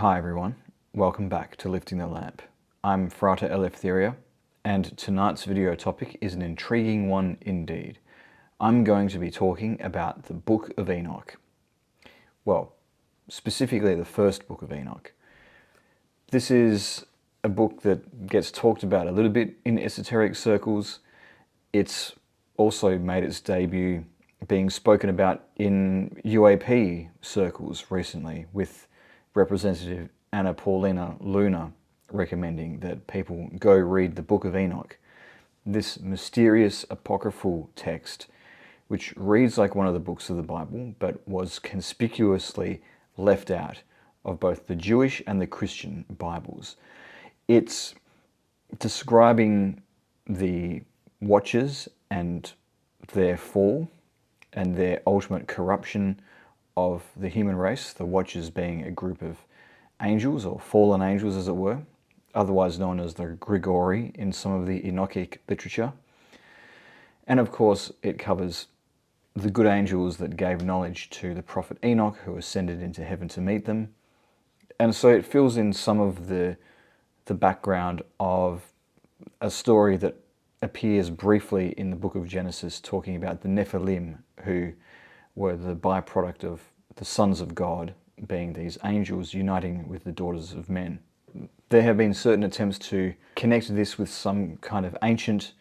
Hi everyone, welcome back to Lifting the Lamp. I'm Frater Eleftheria, and tonight's video topic is an intriguing one indeed. I'm going to be talking about the Book of Enoch. Well, specifically the first Book of Enoch. This is a book that gets talked about a little bit in esoteric circles. It's also made its debut being spoken about in UAP circles recently, with Representative Anna Paulina Luna recommending that people go read the Book of Enoch, this mysterious apocryphal text which reads like one of the books of the Bible but was conspicuously left out of both the Jewish and the Christian Bibles. It's describing the Watchers and their fall and their ultimate corruption of the human race, the Watchers being a group of angels, or fallen angels as it were, otherwise known as the Grigori in some of the Enochic literature. And of course it covers the good angels that gave knowledge to the prophet Enoch, who ascended into heaven to meet them. And so it fills in some of the background of a story that appears briefly in the book of Genesis, talking about the Nephilim, who were the byproduct of the sons of God, being these angels uniting with the daughters of men. There have been certain attempts to connect this with some kind of ancient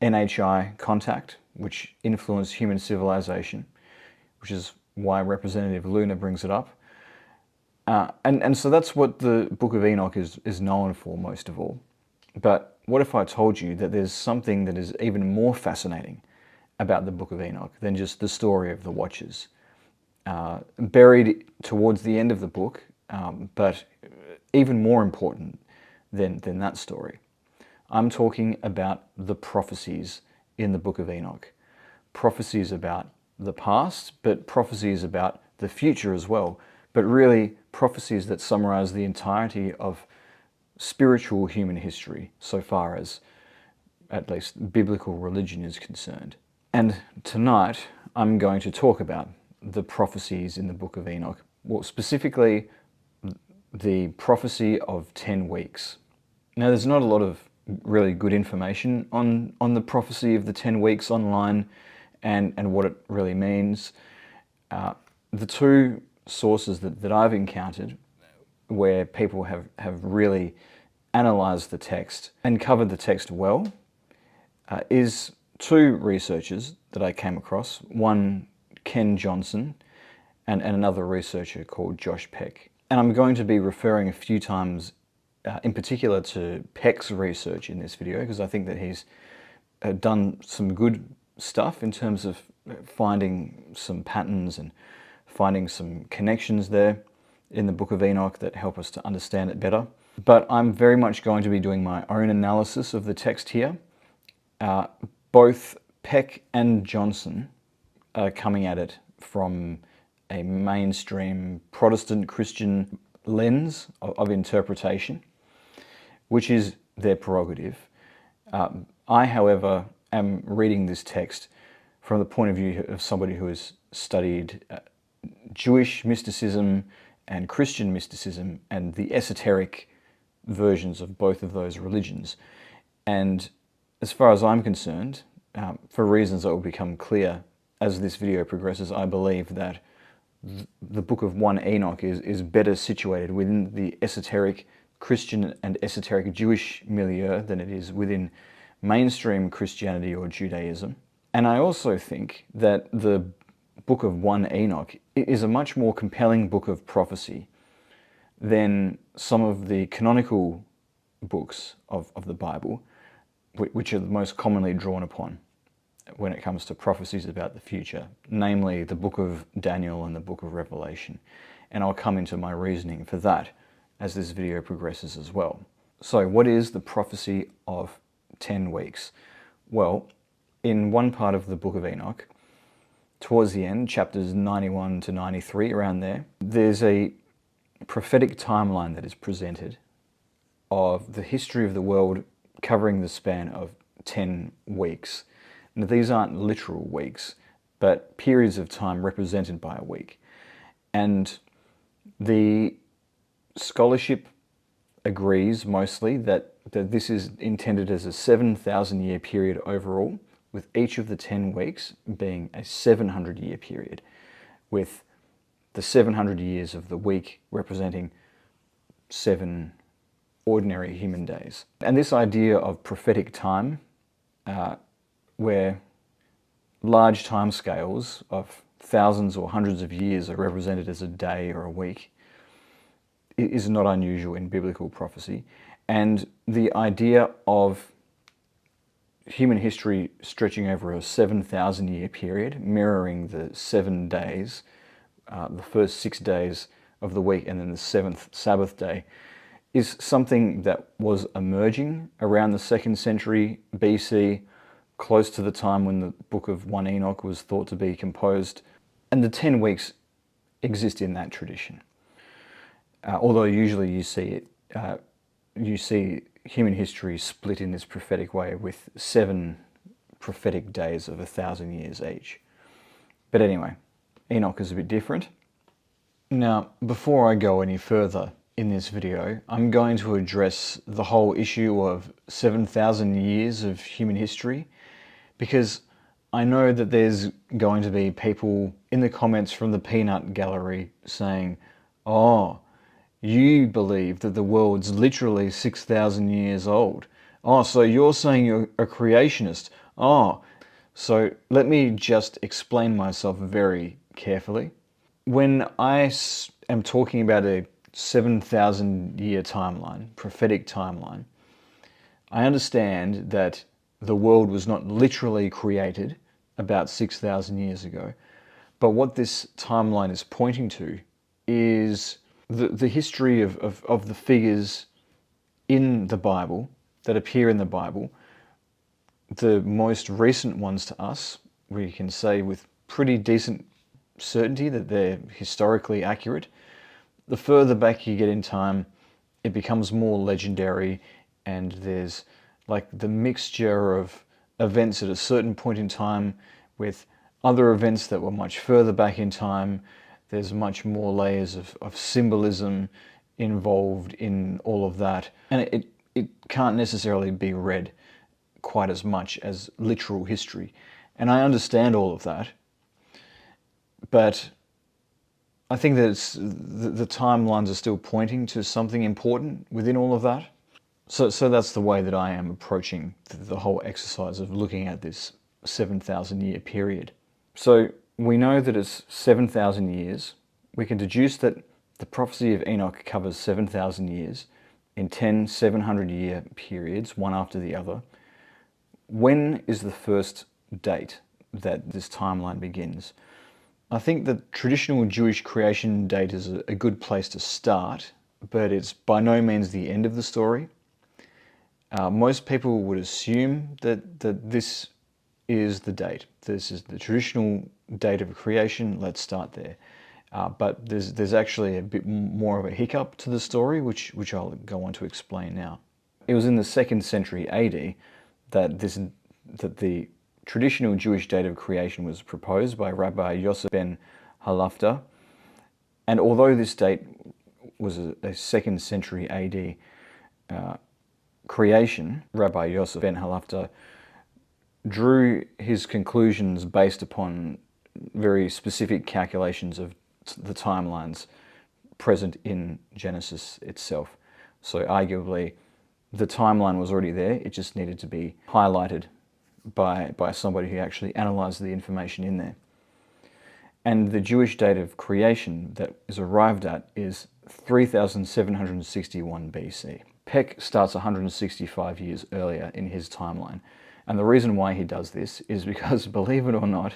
NHI contact, which influenced human civilization, which is why Representative Luna brings it up. And so that's what the Book of Enoch is known for, most of all. But what if I told you that there's something that is even more fascinating about the Book of Enoch than just the story of the Watchers? Buried towards the end of the book, but even more important than that story. I'm talking about the prophecies in the Book of Enoch. Prophecies about the past, but prophecies about the future as well. But really prophecies that summarize the entirety of spiritual human history, so far as at least biblical religion is concerned. And tonight I'm going to talk about the prophecies in the Book of Enoch. Well, specifically the prophecy of 10 weeks. Now, there's not a lot of really good information on the prophecy of the 10 weeks online and what it really means. The two sources that I've encountered where people have really analysed the text and covered the text well is two researchers that I came across. One, Ken Johnson, and another researcher called Josh Peck. And I'm going to be referring a few times in particular to Peck's research in this video, because I think that he's done some good stuff in terms of finding some patterns and finding some connections there in the Book of Enoch that help us to understand it better. But I'm very much going to be doing my own analysis of the text here. Both Peck and Johnson are coming at it from a mainstream Protestant Christian lens of interpretation, which is their prerogative. I, however, am reading this text from the point of view of somebody who has studied Jewish mysticism and Christian mysticism and the esoteric versions of both of those religions. And as far as I'm concerned, for reasons that will become clear as this video progresses, I believe that the Book of 1 Enoch is better situated within the esoteric Christian and esoteric Jewish milieu than it is within mainstream Christianity or Judaism. And I also think that the Book of 1 Enoch is a much more compelling book of prophecy than some of the canonical books of the Bible, which are the most commonly drawn upon when it comes to prophecies about the future, namely the Book of Daniel and the Book of Revelation. And I'll come into my reasoning for that as this video progresses as well. So what is the prophecy of 10 weeks? Well, in one part of the Book of Enoch, towards the end, chapters 91 to 93, around there, there's a prophetic timeline that is presented of the history of the world covering the span of 10 weeks. Now, these aren't literal weeks, but periods of time represented by a week. And the Scholarship agrees mostly that this is intended as a 7,000 year period overall, with each of the 10 weeks being a 700-year period, with the 700 years of the week representing 7 ordinary human days. And this idea of prophetic time, where large time scales of thousands or hundreds of years are represented as a day or a week, is not unusual in biblical prophecy. And the idea of human history stretching over a 7,000 year period, mirroring the 7 days, the first 6 days of the week and then the 7th Sabbath day, is something that was emerging around the 2nd century BC, close to the time when the Book of 1 Enoch was thought to be composed. And the 10 weeks exist in that tradition. Although usually you see human history split in this prophetic way, with 7 prophetic days of 1,000 years each. But anyway, Enoch is a bit different. Now, before I go any further in this video, I'm going to address the whole issue of 7,000 years of human history, because I know that there's going to be people in the comments from the peanut gallery saying, oh, you believe that the world's literally 6,000 years old. Oh, so you're saying you're a creationist. Oh, so let me just explain myself very carefully. When I am talking about a 7,000 year timeline, prophetic timeline, I understand that the world was not literally created about 6,000 years ago. But what this timeline is pointing to is the history of the figures in the Bible, that appear in the Bible. The most recent ones to us, we can say with pretty decent certainty that they're historically accurate. The further back you get in time, it becomes more legendary, and there's like the mixture of events at a certain point in time with other events that were much further back in time. There's much more layers of symbolism involved in all of that. And it can't necessarily be read quite as much as literal history. And I understand all of that. But I think that the timelines are still pointing to something important within all of that. So that's the way that I am approaching the whole exercise of looking at this 7,000 year period. So we know that it's 7,000 years. We can deduce that the prophecy of Enoch covers 7,000 years in 10 700-year periods, one after the other. When is the first date that this timeline begins? I think the traditional Jewish creation date is a good place to start, but it's by no means the end of the story. Most people would assume that this is the date. This is the traditional date of creation. Let's start there. But there's actually a bit more of a hiccup to the story, which I'll go on to explain now. It was in the 2nd century AD that the traditional Jewish date of creation was proposed by Rabbi Yosef ben Halafta. And although this date was a 2nd century AD creation, Rabbi Yosef ben Halafta drew his conclusions based upon very specific calculations of the timelines present in Genesis itself. So arguably the timeline was already there, it just needed to be highlighted by somebody who actually analysed the information in there. And the Jewish date of creation that is arrived at is 3761 BC. Peck starts 165 years earlier in his timeline. And the reason why he does this is because, believe it or not,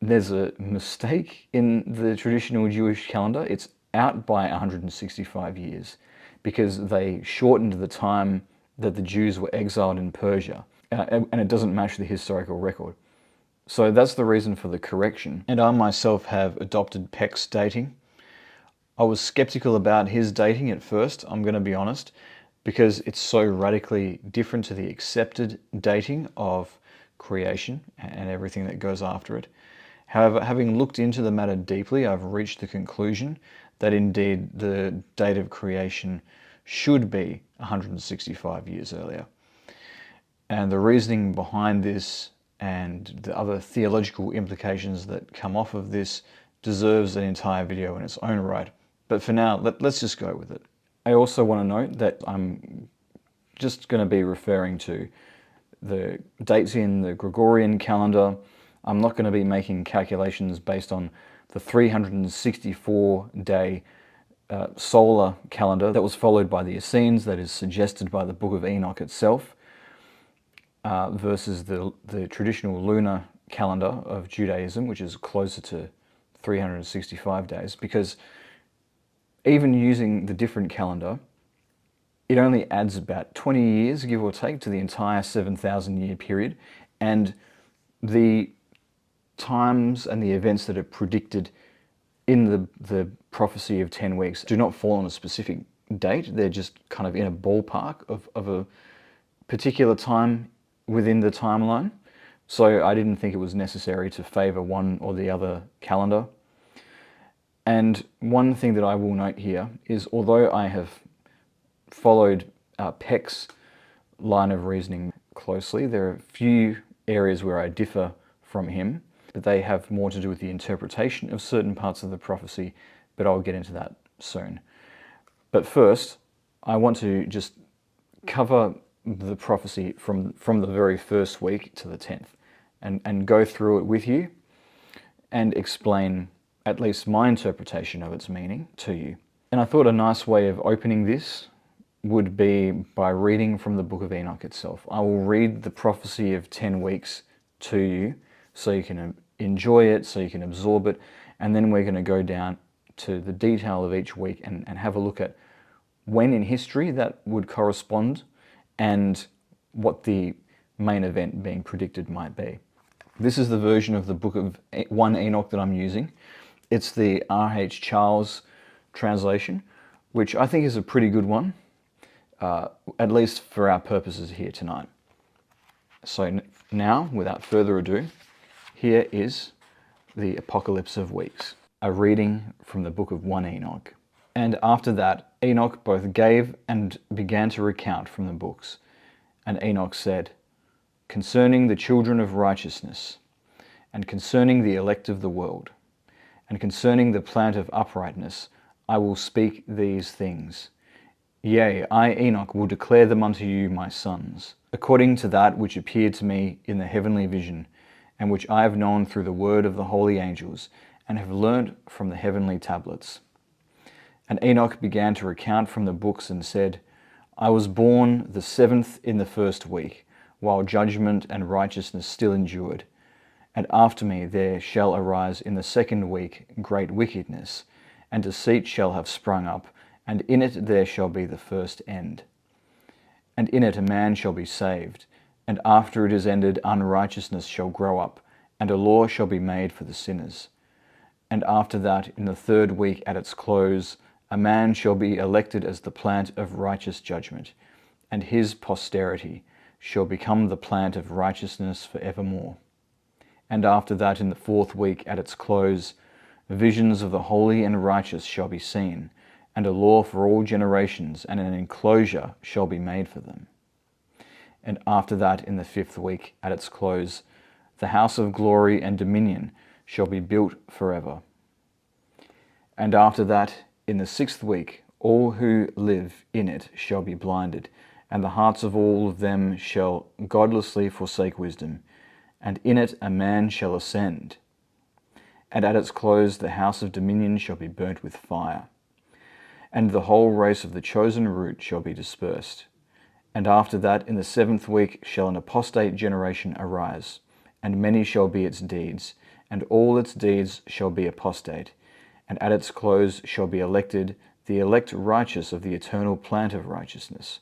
there's a mistake in the traditional Jewish calendar. It's out by 165 years because they shortened the time that the Jews were exiled in Persia, and it doesn't match the historical record. So that's the reason for the correction. And I myself have adopted Peck's dating. I was skeptical about his dating at first, I'm going to be honest, because it's so radically different to the accepted dating of creation and everything that goes after it. However, having looked into the matter deeply, I've reached the conclusion that indeed the date of creation should be 165 years earlier. And the reasoning behind this and the other theological implications that come off of this deserves an entire video in its own right. But for now, let's just go with it. I also want to note that I'm just going to be referring to the dates in the Gregorian calendar. I'm not going to be making calculations based on the 364-day solar calendar that was followed by the Essenes, that is suggested by the Book of Enoch itself, versus the traditional lunar calendar of Judaism, which is closer to 365 days, because even using the different calendar, it only adds about 20 years, give or take, to the entire 7,000-year period, and the times and the events that are predicted in the prophecy of 10 weeks do not fall on a specific date. They're just kind of in a ballpark of a particular time within the timeline. So I didn't think it was necessary to favor one or the other calendar. And one thing that I will note here is, although I have followed Peck's line of reasoning closely, there are a few areas where I differ from him, but they have more to do with the interpretation of certain parts of the prophecy, but I'll get into that soon. But first, I want to just cover the prophecy from the very first week to the 10th and go through it with you and explain at least my interpretation of its meaning to you. And I thought a nice way of opening this would be by reading from the Book of Enoch itself. I will read the prophecy of 10 weeks to you so you can enjoy it, so you can absorb it, and then we're going to go down to the detail of each week and have a look at when in history that would correspond and what the main event being predicted might be. This is the version of the Book of 1 Enoch that I'm using. It's the R.H. Charles translation, which I think is a pretty good one, at least for our purposes here tonight. So now, without further ado, here is the Apocalypse of Weeks, a reading from the Book of 1 Enoch. And after that, Enoch both gave and began to recount from the books. And Enoch said, concerning the children of righteousness, and concerning the elect of the world, and concerning the plant of uprightness, I will speak these things. Yea, I, Enoch, will declare them unto you, my sons, according to that which appeared to me in the heavenly vision, and which I have known through the word of the holy angels, and have learnt from the heavenly tablets. And Enoch began to recount from the books and said, I was born the 7th in the first week, while judgment and righteousness still endured. And after me there shall arise in the 2nd week great wickedness, and deceit shall have sprung up, and in it there shall be the first end. And in it a man shall be saved, and after it is ended unrighteousness shall grow up, and a law shall be made for the sinners. And after that, in the 3rd week at its close, a man shall be elected as the plant of righteous judgment, and his posterity shall become the plant of righteousness for evermore. And after that, in the 4th week at its close, visions of the holy and righteous shall be seen, and a law for all generations, and an enclosure shall be made for them. And after that, in the 5th week at its close, the house of glory and dominion shall be built forever. And after that, in the 6th week, all who live in it shall be blinded, and the hearts of all of them shall godlessly forsake wisdom, and in it a man shall ascend. And at its close the house of dominion shall be burnt with fire, and the whole race of the chosen root shall be dispersed. And after that, in the 7th week, shall an apostate generation arise, and many shall be its deeds, and all its deeds shall be apostate. And at its close shall be elected the elect righteous of the eternal plant of righteousness,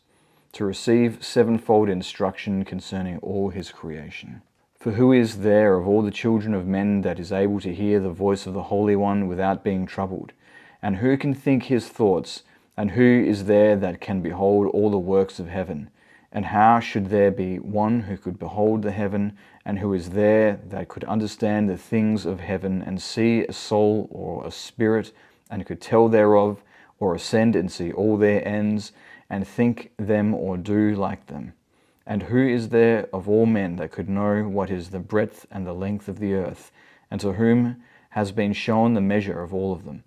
to receive 7-fold instruction concerning all his creation. For who is there of all the children of men that is able to hear the voice of the Holy One without being troubled? And who can think his thoughts? And who is there that can behold all the works of heaven? And how should there be one who could behold the heaven, and who is there that could understand the things of heaven, and see a soul or a spirit and could tell thereof, or ascend and see all their ends, and think them or do like them? And who is there of all men that could know what is the breadth and the length of the earth, and to whom has been shown the measure of all of them?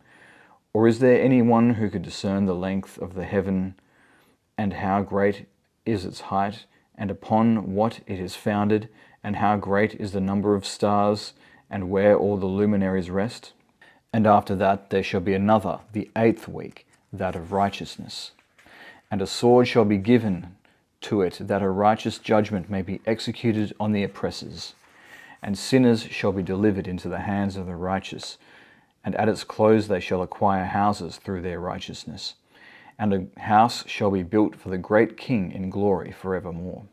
Or is there any one who could discern the length of the heaven, and how great is its height, and upon what it is founded, and how great is the number of stars, and where all the luminaries rest? And after that there shall be another, the 8th week, that of righteousness. And a sword shall be given to it, that a righteous judgment may be executed on the oppressors. And sinners shall be delivered into the hands of the righteous, and at its close they shall acquire houses through their righteousness. And a house shall be built for the great King in glory forevermore.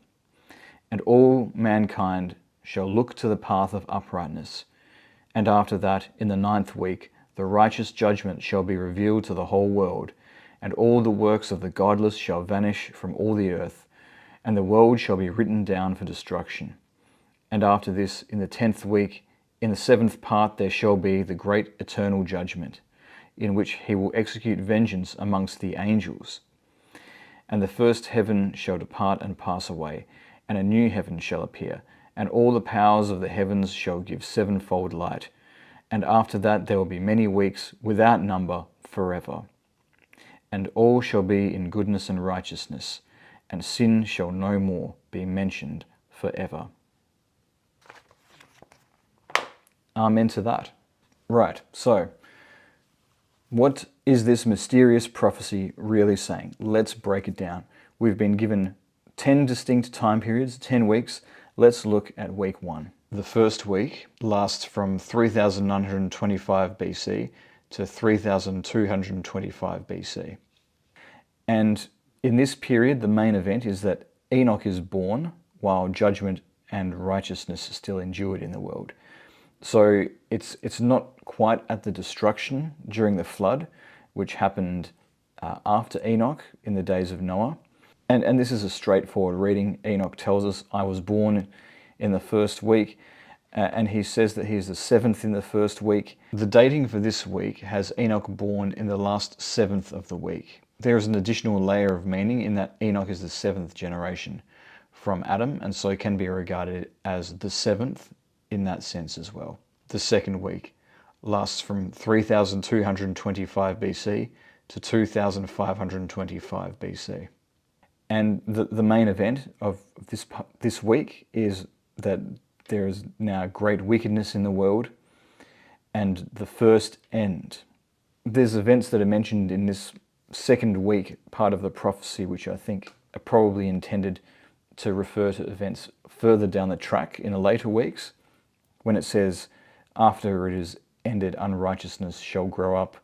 And all mankind shall look to the path of uprightness. And after that, in the 9th week, the righteous judgment shall be revealed to the whole world, and all the works of the godless shall vanish from all the earth, and the world shall be written down for destruction. And after this, in the 10th week, in the 7th part, there shall be the great eternal judgment, in which he will execute vengeance amongst the angels. And the first heaven shall depart and pass away, and a new heaven shall appear, and all the powers of the heavens shall give sevenfold light. And after that there will be many weeks without number forever. And all shall be in goodness and righteousness, and sin shall no more be mentioned forever. Amen to that. Right, so what is this mysterious prophecy really saying? Let's break it down. We've been given 10 distinct time periods, 10 weeks. Let's look at week 1. The first week lasts from 3925 BC to 3225 BC. And in this period, the main event is that Enoch is born while judgment and righteousness are still endured in the world. So it's not quite at the destruction during the flood, which happened after Enoch in the days of Noah. And this is a straightforward reading. Enoch tells us, I was born in the first week, and he says that he's the 7th in the first week. The dating for this week has Enoch born in the last 7th of the week. There is an additional layer of meaning in that Enoch is the 7th generation from Adam, and so can be regarded as the 7th in that sense as well. The second week lasts from 3225 BC to 2525 BC. And the main event of this week is that there is now great wickedness in the world and the first end. There's events that are mentioned in this second week part of the prophecy which I think are probably intended to refer to events further down the track in the later weeks, when it says, after it is ended, unrighteousness shall grow up,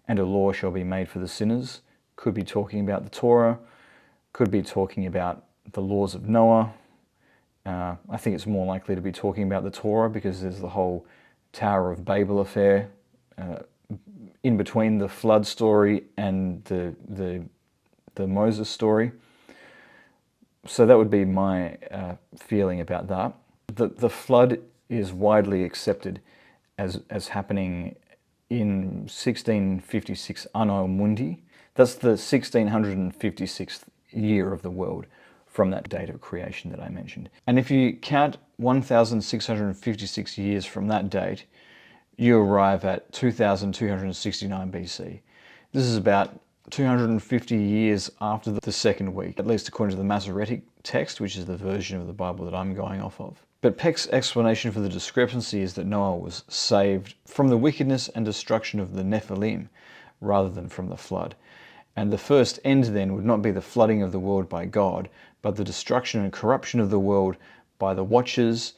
and a law shall be made for the sinners. Could be talking about the Torah, could be talking about the laws of Noah. I think it's more likely to be talking about the Torah because there's the whole Tower of Babel affair in between the flood story and the Moses story. So that would be my feeling about that. The flood is widely accepted as happening in 1656 Anno Mundi. That's the 1656th year of the world from that date of creation that I mentioned. And if you count 1656 years from that date, you arrive at 2269 BC. This is about 250 years after the second week, at least according to the Masoretic text, which is the version of the Bible that I'm going off of. But Peck's explanation for the discrepancy is that Noah was saved from the wickedness and destruction of the Nephilim rather than from the flood. And the first end then would not be the flooding of the world by God, but the destruction and corruption of the world by the watchers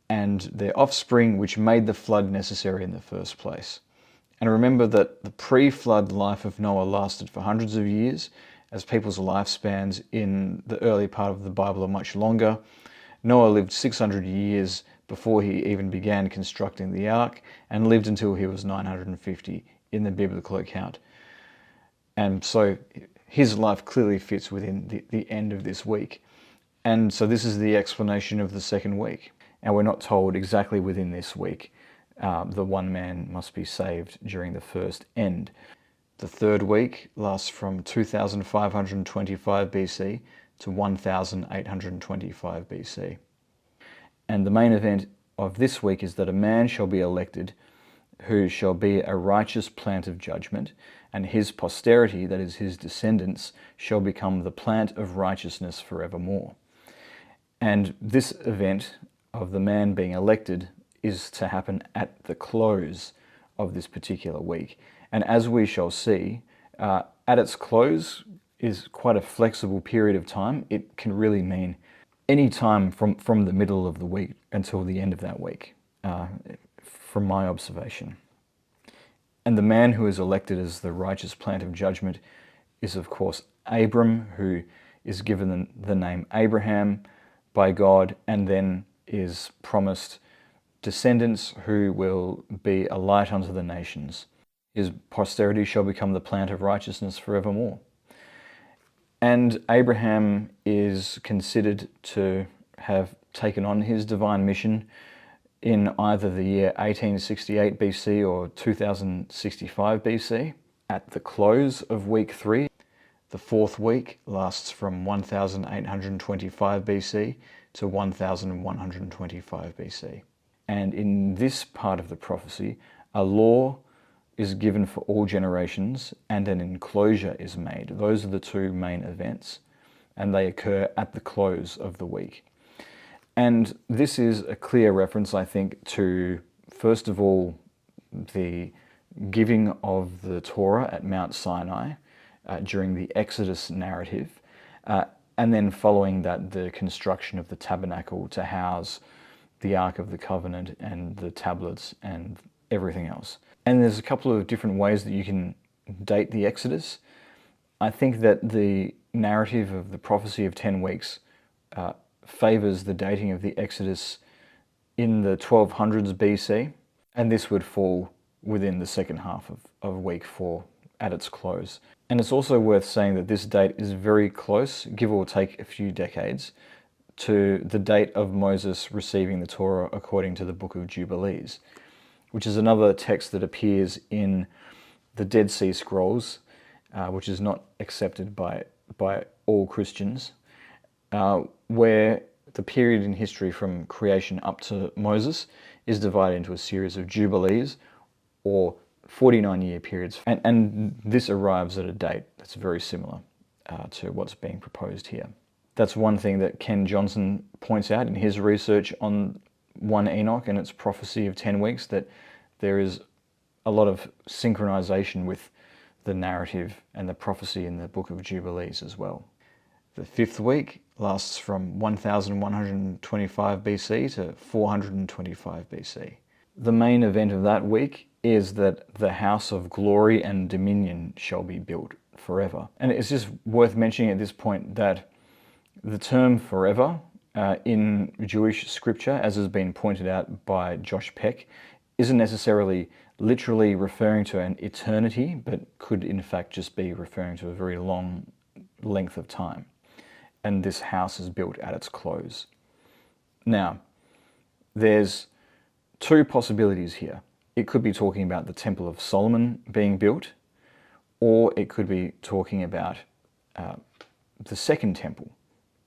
and their offspring, which made the flood necessary in the first place. And remember that the pre-flood life of Noah lasted for hundreds of years, as people's lifespans in the early part of the Bible are much longer. Noah lived 600 years before he even began constructing the ark, and lived until he was 950 in the biblical account. And so his life clearly fits within the end of this week. And so this is the explanation of the second week. And we're not told exactly within this week the one man must be saved during the first end. The third week lasts from 2525 BC to 1825 BC. And the main event of this week is that a man shall be elected who shall be a righteous plant of judgment, and his posterity, that is his descendants, shall become the plant of righteousness forevermore. And this event of the man being elected is to happen at the close of this particular week. And as we shall see, at its close is quite a flexible period of time. It can really mean any time from the middle of the week until the end of that week, from my observation. And the man who is elected as the righteous plant of judgment is, of course, Abram, who is given the name Abraham by God, and then is promised descendants who will be a light unto the nations. His posterity shall become the plant of righteousness forevermore. And Abraham is considered to have taken on his divine mission in either the year 1868 BC or 2065 BC. At the close of week 3, the fourth week lasts from 1825 BC to 1125 BC. And in this part of the prophecy, a law is given for all generations and an enclosure is made. Those are the two main events, and they occur at the close of the week. And this is a clear reference, I think, to, first of all, the giving of the Torah at Mount Sinai during the Exodus narrative, and then following that, the construction of the tabernacle to house the Ark of the Covenant and the tablets and everything else. And there's a couple of different ways that you can date the Exodus. I think that the narrative of the prophecy of 10 weeks favors the dating of the Exodus in the 1200s BC, and this would fall within the second half of week 4 at its close. And it's also worth saying that this date is very close, give or take a few decades, to the date of Moses receiving the Torah according to the Book of Jubilees, which is another text that appears in the Dead Sea Scrolls, which is not accepted by all Christians, where the period in history from creation up to Moses is divided into a series of jubilees, or 49-year periods. And this arrives at a date that's very similar to what's being proposed here. That's one thing that Ken Johnson points out in his research on 1 Enoch and its prophecy of 10 weeks, that there is a lot of synchronization with the narrative and the prophecy in the Book of Jubilees as well. The fifth week lasts from 1125 BC to 425 BC. The main event of that week is that the house of glory and dominion shall be built forever. And it's just worth mentioning at this point that the term forever in Jewish scripture, as has been pointed out by Josh Peck, isn't necessarily literally referring to an eternity, but could in fact just be referring to a very long length of time. And this house is built at its close. Now, there's two possibilities here. It could be talking about the Temple of Solomon being built, or it could be talking about the second temple,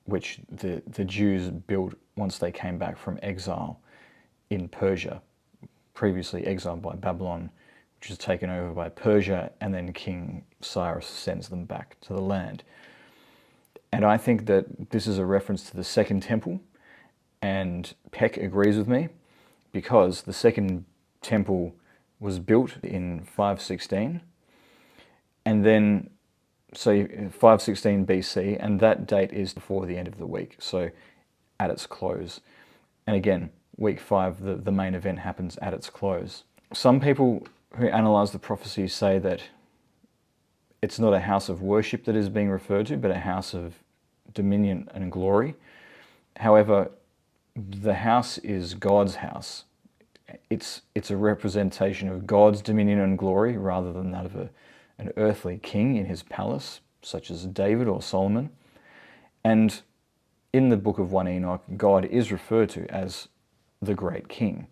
which the Jews built once they came back from exile in Persia, previously exiled by Babylon, which was taken over by Persia, and then King Cyrus sends them back to the land. And I think that this is a reference to the second temple, and Peck agrees with me, because the second temple was built in 516, and then, so 516 BC, and that date is before the end of the week, so at its close. And again, week 5, the main event happens at its close. Some people who analyze the prophecy say that it's not a house of worship that is being referred to, but a house of dominion and glory. However, the house is God's house. It's a representation of God's dominion and glory rather than that of an earthly king in his palace, such as David or Solomon. And in the book of 1 Enoch, God is referred to as the great king.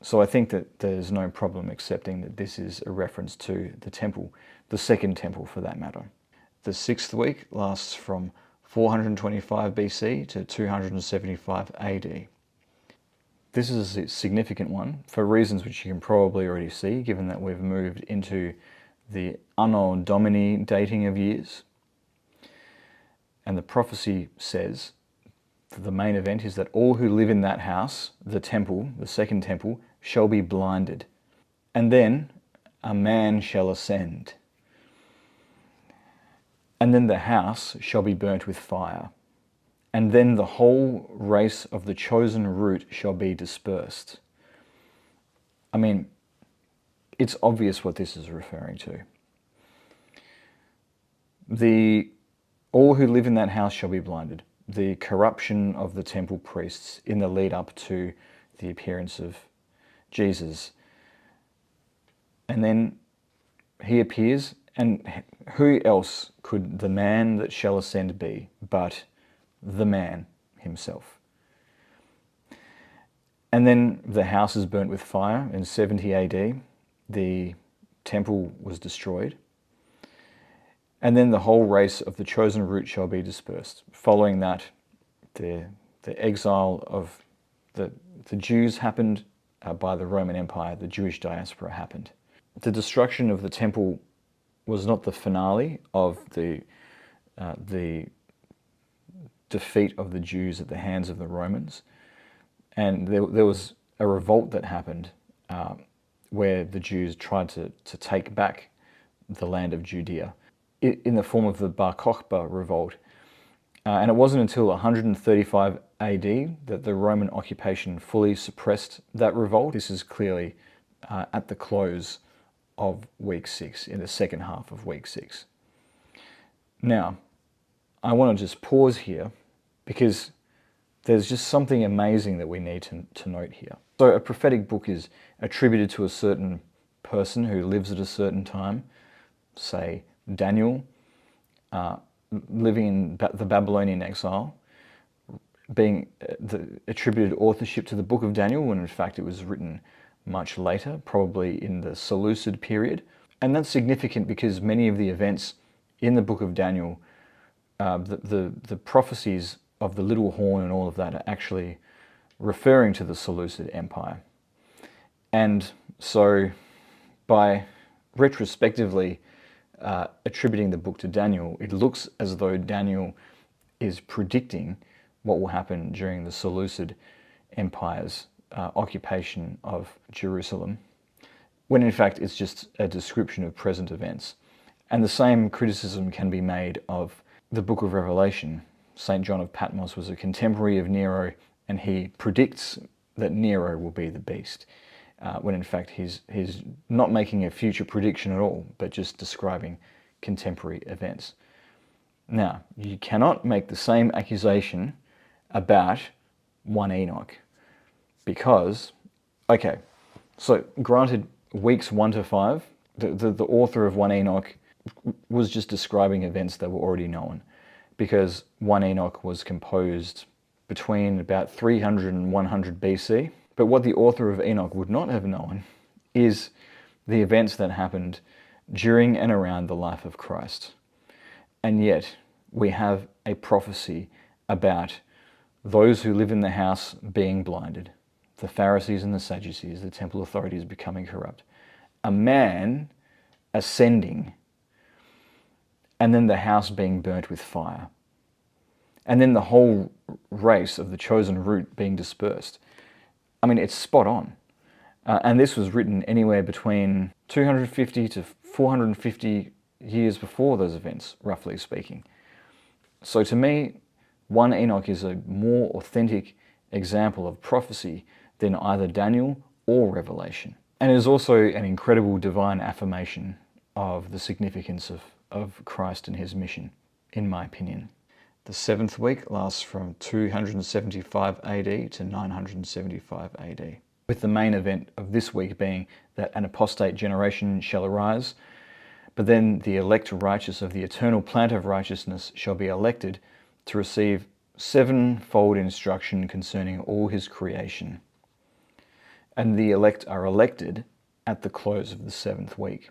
So I think that there's no problem accepting that this is a reference to the temple, the second temple for that matter. The 6th week lasts from 425 BC to 275 AD. This is a significant one for reasons which you can probably already see, given that we've moved into the Anno Domini dating of years. And the prophecy says that the main event is that all who live in that house, the temple, the second temple, shall be blinded. And then a man shall ascend. And then the house shall be burnt with fire. And then the whole race of the chosen root shall be dispersed. I mean, it's obvious what this is referring to. All who live in that house shall be blinded. The corruption of the temple priests in the lead up to the appearance of Jesus. And then he appears, and who else could the man that shall ascend be but the man himself? And then the house is burnt with fire in 70 AD. The temple was destroyed. And then the whole race of the chosen root shall be dispersed. Following that, the exile of the Jews happened by the Roman Empire. The Jewish diaspora happened. The destruction of the temple was not the finale of the defeat of the Jews at the hands of the Romans. And there was a revolt that happened where the Jews tried to take back the land of Judea in the form of the Bar Kokhba revolt. And it wasn't until 135 AD that the Roman occupation fully suppressed that revolt. This is clearly at the close of week 6, in the second half of week 6. Now, I want to just pause here because there's just something amazing that we need to note here. So a prophetic book is attributed to a certain person who lives at a certain time, say Daniel, living in the Babylonian exile, being attributed authorship to the Book of Daniel, when in fact it was written much later, probably in the Seleucid period. And that's significant because many of the events in the Book of Daniel, the prophecies of the little horn and all of that are actually referring to the Seleucid Empire. And so by retrospectively attributing the book to Daniel, it looks as though Daniel is predicting what will happen during the Seleucid Empire's occupation of Jerusalem, when in fact it's just a description of present events. And the same criticism can be made of the Book of Revelation. St. John of Patmos was a contemporary of Nero, and he predicts that Nero will be the beast, when in fact he's not making a future prediction at all, but just describing contemporary events. Now, you cannot make the same accusation about 1 Enoch, because, okay, so granted, weeks 1 to 5, the author of 1 Enoch was just describing events that were already known, because 1 Enoch was composed between about 300 and 100 BC. But what the author of Enoch would not have known is the events that happened during and around the life of Christ. And yet we have a prophecy about those who live in the house being blinded, the Pharisees and the Sadducees, the temple authorities becoming corrupt, a man ascending, and then the house being burnt with fire, and then the whole race of the chosen root being dispersed. I mean, it's spot on. And this was written anywhere between 250 to 450 years before those events, roughly speaking. So to me, 1 Enoch is a more authentic example of prophecy than either Daniel or Revelation. And it is also an incredible divine affirmation of the significance of Christ and his mission, in my opinion. The 7th week lasts from 275 AD to 975 AD, with the main event of this week being that an apostate generation shall arise, but then the elect righteous of the eternal plant of righteousness shall be elected to receive sevenfold instruction concerning all his creation. and the elect are elected at the close of the 7th week.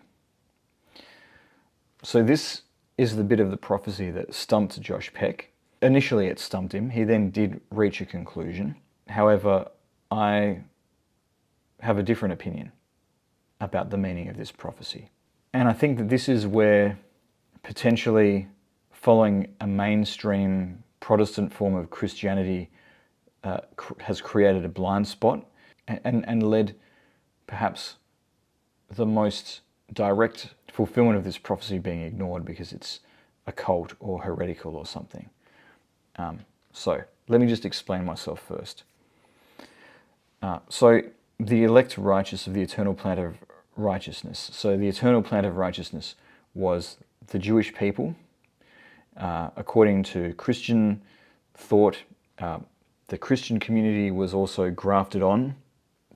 So this is the bit of the prophecy that stumped Josh Peck. Initially it stumped him. He then did reach a conclusion. However, I have a different opinion about the meaning of this prophecy. And I think that this is where potentially following a mainstream Protestant form of Christianity has created a blind spot and led perhaps the most direct fulfillment of this prophecy being ignored because it's occult or heretical or something. So let me just explain myself first. So the elect righteous of the eternal plan of righteousness. So the eternal plan of righteousness was the Jewish people. According to Christian thought, the Christian community was also grafted on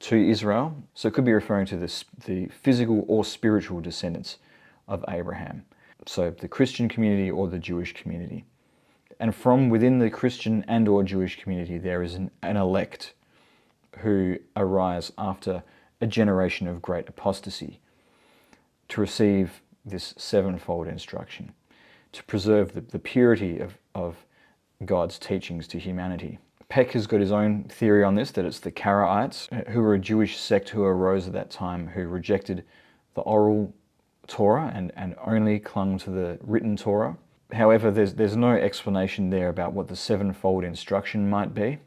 to Israel. So it could be referring to the physical or spiritual descendants of Abraham. So the Christian community or the Jewish community. And from within the Christian and or Jewish community, there is an elect who arise after a generation of great apostasy to receive this sevenfold instruction, to preserve the purity of God's teachings to humanity. Peck has got his own theory on this, that it's the Karaites, who were a Jewish sect who arose at that time, who rejected the oral Torah and only clung to the written Torah. However, there's no explanation there about what the sevenfold instruction might be,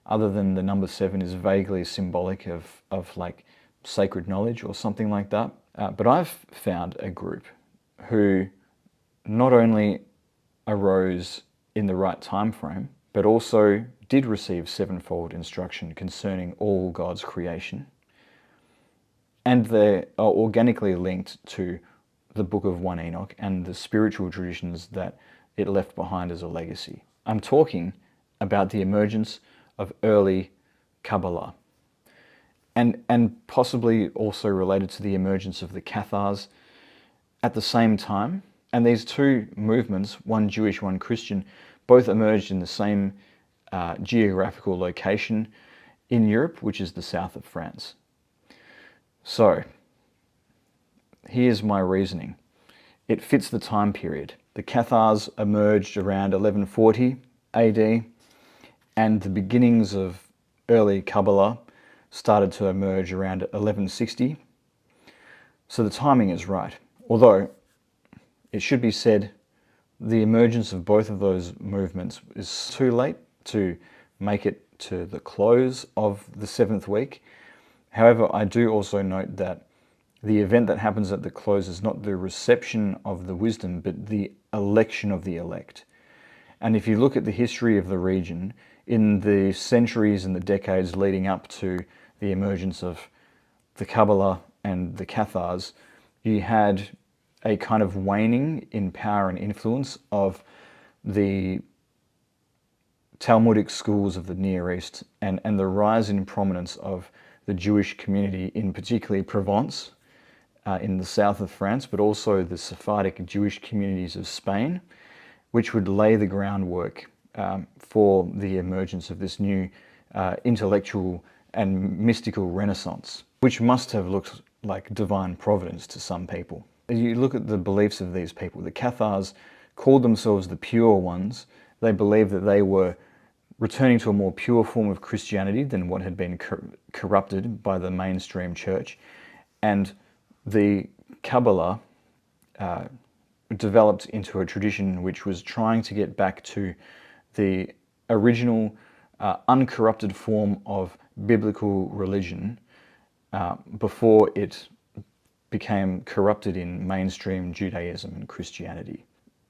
other than the number 7 is vaguely symbolic of like sacred knowledge or something like that. But I've found a group who not only arose in the right time frame, but also did receive sevenfold instruction concerning all God's creation. And they are organically linked to the Book of Enoch and the spiritual traditions that it left behind as a legacy. I'm talking about the emergence of early Kabbalah, and possibly also related to the emergence of the Cathars at the same time. And these two movements, one Jewish, one Christian, both emerged in the same geographical location in Europe, which is the south of France. So, here's my reasoning. It fits the time period. The Cathars emerged around 1140 AD, and the beginnings of early Kabbalah started to emerge around 1160. So the timing is right. Although, it should be said, the emergence of both of those movements is too late to make it to the close of the 7th week. However, I do also note that the event that happens at the close is not the reception of the wisdom, but the election of the elect. And if you look at the history of the region, in the centuries and the decades leading up to the emergence of the Kabbalah and the Cathars, you had a kind of waning in power and influence of the Talmudic schools of the Near East and the rise in prominence of the Jewish community in particularly Provence in the south of France, but also the Sephardic Jewish communities of Spain, which would lay the groundwork for the emergence of this new intellectual and mystical renaissance, which must have looked like divine providence to some people. As you look at the beliefs of these people, the Cathars called themselves the pure ones. They believed that they were returning to a more pure form of Christianity than what had been corrupted by the mainstream church. And the Kabbalah developed into a tradition which was trying to get back to the original uncorrupted form of biblical religion before it became corrupted in mainstream Judaism and Christianity.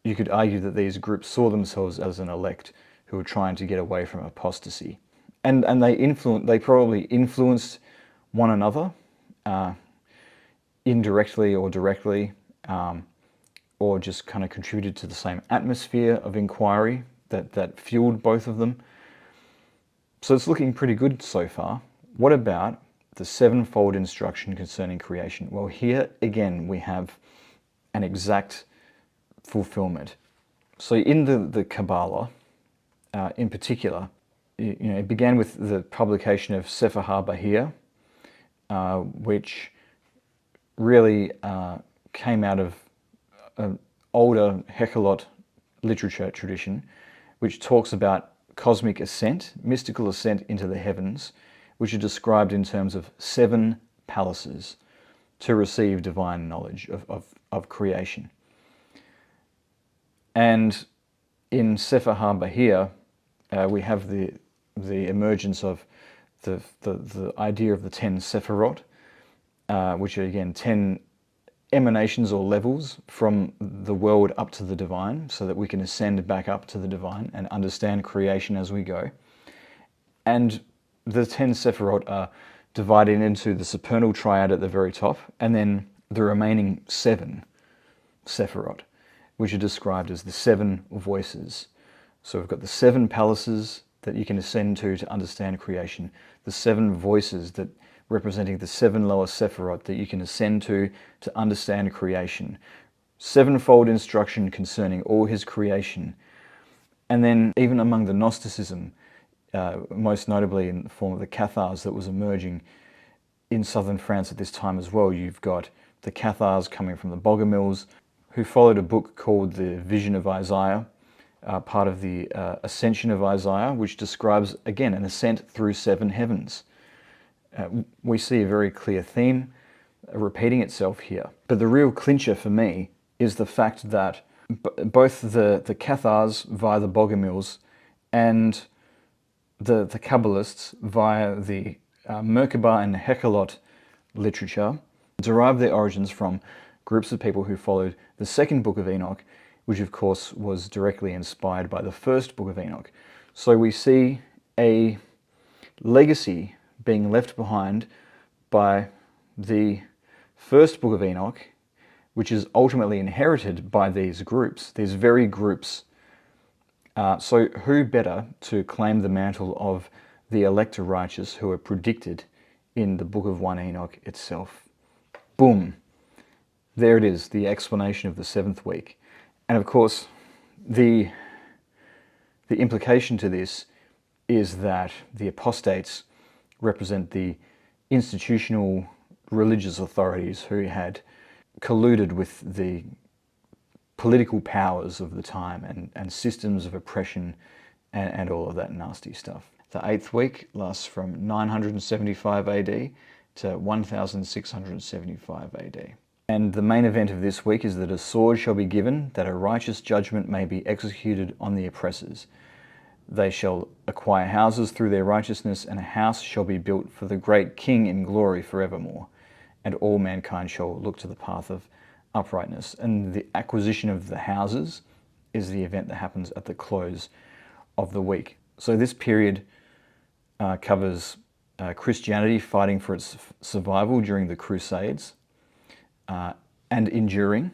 You could argue that these groups saw themselves as an elect who were trying to get away from apostasy. And they probably influenced one another indirectly or directly, or just kind of contributed to the same atmosphere of inquiry that fueled both of them. So it's looking pretty good so far. What about the sevenfold instruction concerning creation? Well, here again we have an exact fulfillment. So in the Kabbalah, in particular, it began with the publication of Sefer HaBahir, which really came out of an older Hecalot literature tradition, which talks about cosmic ascent, mystical ascent into the heavens, which are described in terms of 7 palaces to receive divine knowledge of creation. And in Sefer HaBahir, we have the emergence of the idea of the 10 Sephirot, which are again 10 emanations or levels from the world up to the divine, so that we can ascend back up to the divine and understand creation as we go. And the 10 Sephirot are divided into the supernal triad at the very top, and then the remaining 7 Sephirot, which are described as the 7 voices. So we've got the 7 palaces that you can ascend to understand creation, the 7 voices that representing the 7 lower Sephirot that you can ascend to understand creation, 7-fold instruction concerning all his creation. And then even among the Gnosticism, most notably in the form of the Cathars that was emerging in southern France at this time as well, you've got the Cathars coming from the Bogomils, who followed a book called the Vision of Isaiah, part of the Ascension of Isaiah, which describes, again, an ascent through 7 heavens. We see a very clear theme repeating itself here. But the real clincher for me is the fact that both the Cathars via the Bogomils and the Kabbalists via the Merkabah and Hecalot literature derive their origins from groups of people who followed the second Book of Enoch, which of course was directly inspired by the first Book of Enoch. So we see a legacy being left behind by the first Book of Enoch, which is ultimately inherited by these groups, these very groups. So who better to claim the mantle of the elect righteous who are predicted in the Book of 1 Enoch itself? Boom. There it is, the explanation of the 7th week. And of course, the implication to this is that the apostates represent the institutional religious authorities who had colluded with the political powers of the time and systems of oppression and all of that nasty stuff. The 8th week lasts from 975 AD to 1675 AD. And the main event of this week is that a sword shall be given, that a righteous judgment may be executed on the oppressors. They shall acquire houses through their righteousness, and a house shall be built for the great King in glory forevermore. And all mankind shall look to the path of uprightness. And the acquisition of the houses is the event that happens at the close of the week. So this period covers Christianity fighting for its survival during the Crusades, and enduring,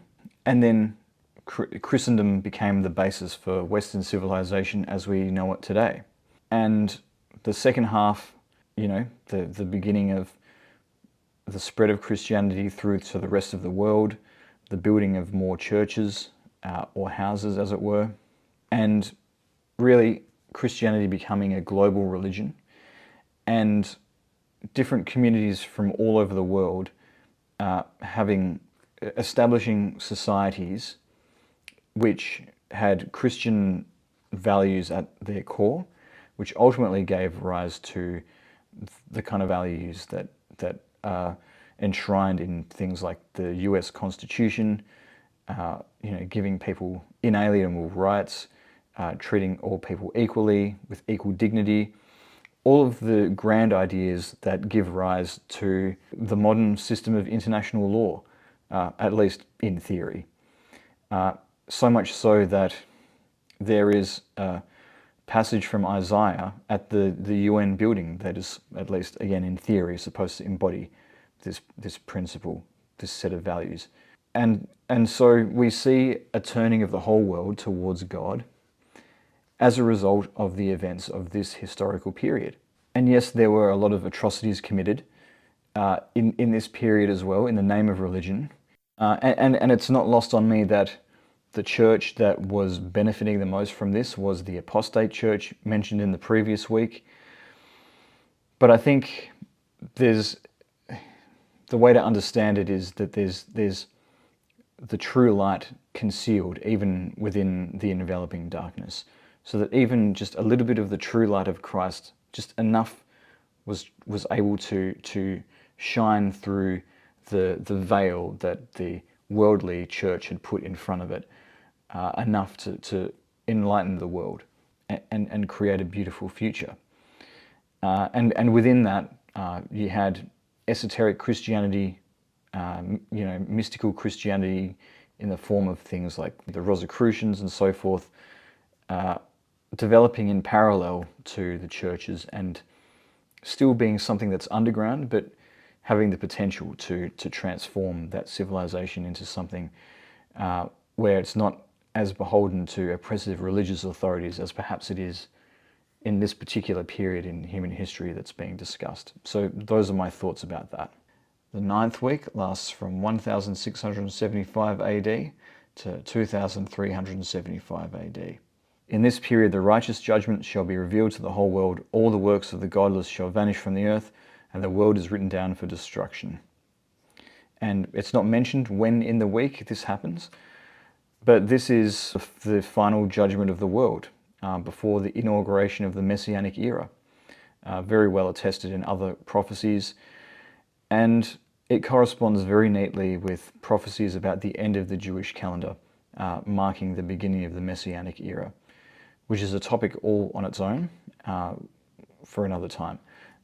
and then Christendom became the basis for Western civilization as we know it today. And the second half, the beginning of the spread of Christianity through to the rest of the world, the building of more churches or houses, as it were, and really Christianity becoming a global religion, and different communities from all over the world establishing societies which had Christian values at their core, which ultimately gave rise to the kind of values that are enshrined in things like the US Constitution, giving people inalienable rights, treating all people equally with equal dignity, all of the grand ideas that give rise to the modern system of international law, at least in theory. So much so that there is a passage from Isaiah at the UN building that is, at least again in theory, supposed to embody this principle, this set of values. And so we see a turning of the whole world towards God as a result of the events of this historical period. And yes, there were a lot of atrocities committed in this period as well, in the name of religion. And it's not lost on me that the church that was benefiting the most from this was the apostate church mentioned in the previous week. But I think there's the way to understand it is that there's the true light concealed even within the enveloping darkness. So that even just a little bit of the true light of Christ, just enough was able to shine through the veil that the worldly church had put in front of it, enough to enlighten the world and create a beautiful future. And within that, you had esoteric Christianity, mystical Christianity in the form of things like the Rosicrucians and so forth, developing in parallel to the churches and still being something that's underground, but having the potential to transform that civilization into something where it's not as beholden to oppressive religious authorities as perhaps it is in this particular period in human history that's being discussed. So those are my thoughts about that. The ninth week lasts from 1675 AD to 2375 AD. In this period, the righteous judgment shall be revealed to the whole world. All the works of the godless shall vanish from the earth, and the world is written down for destruction. And it's not mentioned when in the week this happens, but this is the final judgment of the world before the inauguration of the Messianic era. Very well attested in other prophecies. And it corresponds very neatly with prophecies about the end of the Jewish calendar, marking the beginning of the Messianic era, which is a topic all on its own for another time.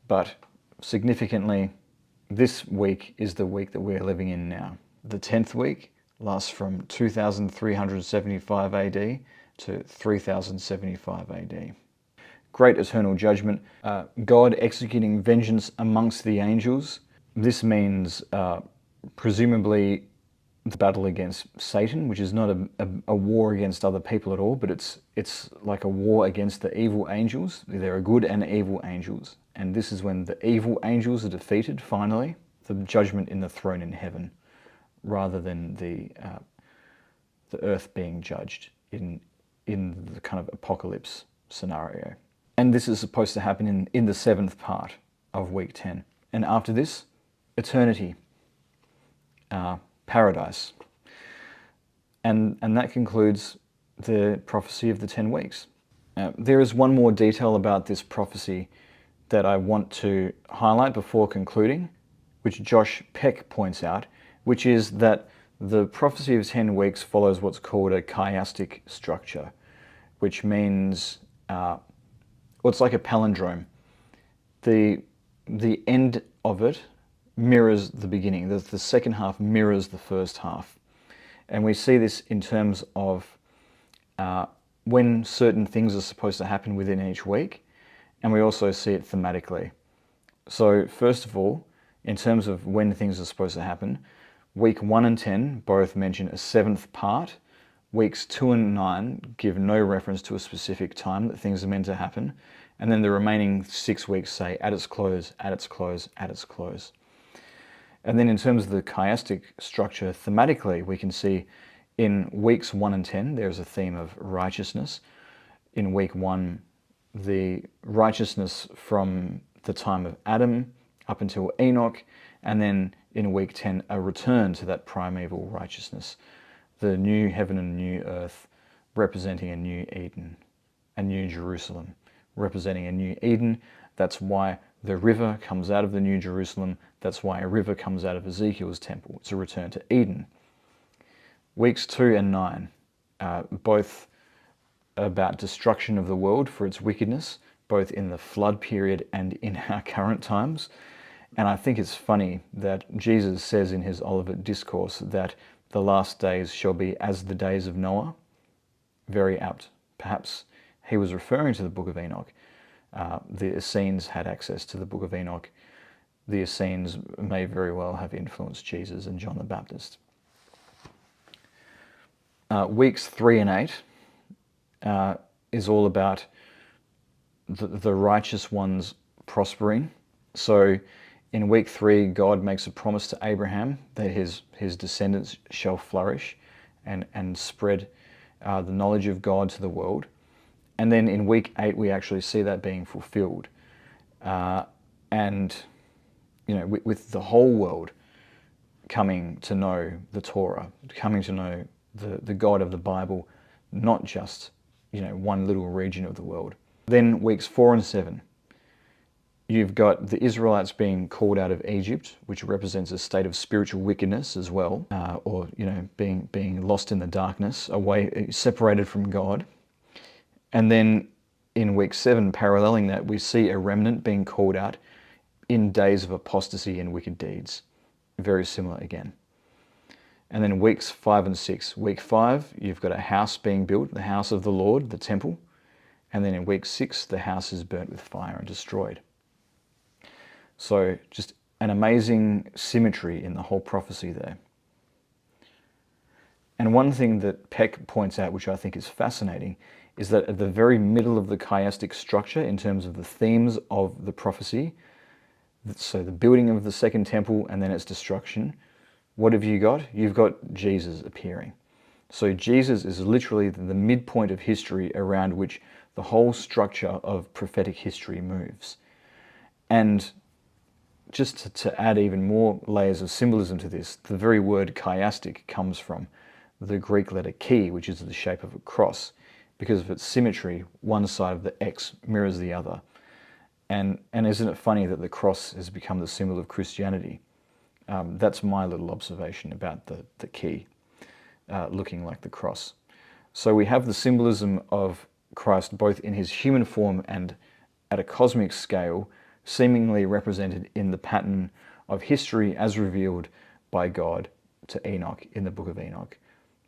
But significantly, this week is the week that we're living in now. The 10th week lasts from 2375 AD to 3075 AD. Great eternal judgment, God executing vengeance amongst the angels. This means presumably the battle against Satan, which is not a war against other people at all, but it's like a war against the evil angels. There are good and evil angels, and this is when the evil angels are defeated, finally, the judgment in the throne in heaven, rather than the earth being judged in the kind of apocalypse scenario. And this is supposed to happen in the 7th part of week 10. And after this, eternity, paradise. And that concludes the prophecy of the 10 weeks. There is one more detail about this prophecy that I want to highlight before concluding, which Josh Peck points out, which is that the prophecy of 10 weeks follows what's called a chiastic structure, which means, well, it's like a palindrome. The end of it mirrors the beginning. The second half mirrors the first half. And we see this in terms of when certain things are supposed to happen within each week, and we also see it thematically. So first of all, in terms of when things are supposed to happen, week 1 and 10 both mention a 7th part. Weeks 2 and 9 give no reference to a specific time that things are meant to happen. And then the remaining 6 weeks say at its close, at its close, at its close. And then in terms of the chiastic structure, thematically, we can see in weeks 1 and 10, there's a theme of righteousness. In week 1, the righteousness from the time of Adam up until Enoch, and then in week 10, a return to that primeval righteousness, the new heaven and new earth, representing a new Eden, a new Jerusalem, representing a new Eden. That's why the river comes out of the New Jerusalem. That's why a river comes out of Ezekiel's temple. It's a return to Eden. Weeks 2 and 9, both about destruction of the world for its wickedness, both in the flood period and in our current times. And I think it's funny that Jesus says in his Olivet Discourse that the last days shall be as the days of Noah. Very apt. Perhaps he was referring to the Book of Enoch. The Essenes had access to the Book of Enoch. The Essenes may very well have influenced Jesus and John the Baptist. Weeks 3 and 8 is all about the righteous ones prospering. So in week 3, God makes a promise to Abraham that his descendants shall flourish and spread the knowledge of God to the world. And then in week 8, we actually see that being fulfilled. And, with the whole world coming to know the Torah, coming to know the God of the Bible, not just, one little region of the world. Then weeks 4 and 7, you've got the Israelites being called out of Egypt, which represents a state of spiritual wickedness as well, or being lost in the darkness, away, separated from God. And then in week 7, paralleling that, we see a remnant being called out in days of apostasy and wicked deeds. Very similar again. And then weeks 5 and 6. Week 5, you've got a house being built, the house of the Lord, the temple. And then in week 6, the house is burnt with fire and destroyed. So just an amazing symmetry in the whole prophecy there. And one thing that Peck points out, which I think is fascinating, is that at the very middle of the chiastic structure, in terms of the themes of the prophecy, so the building of the second temple and then its destruction, what have you got? You've got Jesus appearing. So Jesus is literally the midpoint of history around which the whole structure of prophetic history moves. And just to add even more layers of symbolism to this, the very word chiastic comes from the Greek letter chi, which is the shape of a cross. Because of its symmetry, one side of the X mirrors the other. And isn't it funny that the cross has become the symbol of Christianity? That's my little observation about the key, looking like the cross. So we have the symbolism of Christ both in his human form and at a cosmic scale, seemingly represented in the pattern of history as revealed by God to Enoch in the Book of Enoch.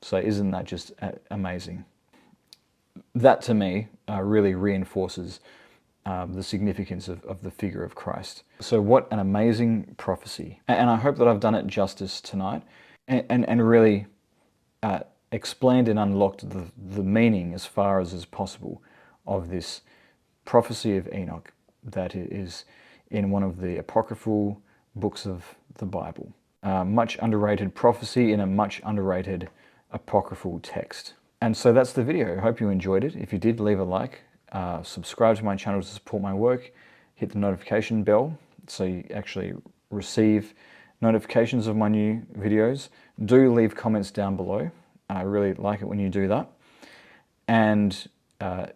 So isn't that just amazing? That to me really reinforces the significance of the figure of Christ. So what an amazing prophecy. And I hope that I've done it justice tonight and really explained and unlocked the meaning as far as is possible of this prophecy of Enoch that is in one of the apocryphal books of the Bible. Much underrated prophecy in a much underrated apocryphal text. And so that's the video. I hope you enjoyed it. If you did, leave a like. Subscribe to my channel to support my work. Hit the notification bell so you actually receive notifications of my new videos. Do leave comments down below. I really like it when you do that. And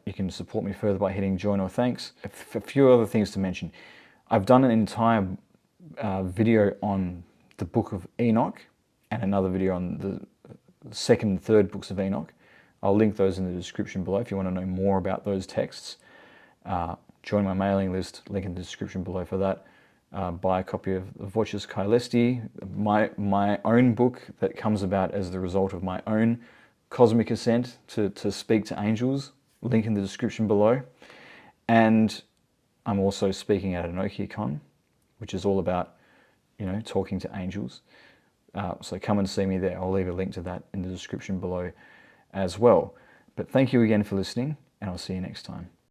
you can support me further by hitting join or thanks. A few other things to mention. I've done an entire video on the Book of Enoch and another video on the second and third books of Enoch. I'll link those in the description below if you want to know more about those texts. Join my mailing list, link in the description below for that. Buy a copy of Voces Caelesti, my own book that comes about as the result of my own cosmic ascent to speak to angels, link in the description below. And I'm also speaking at EnochiaCon, which is all about, talking to angels. So come and see me there. I'll leave a link to that in the description below as well. But thank you again for listening, and I'll see you next time.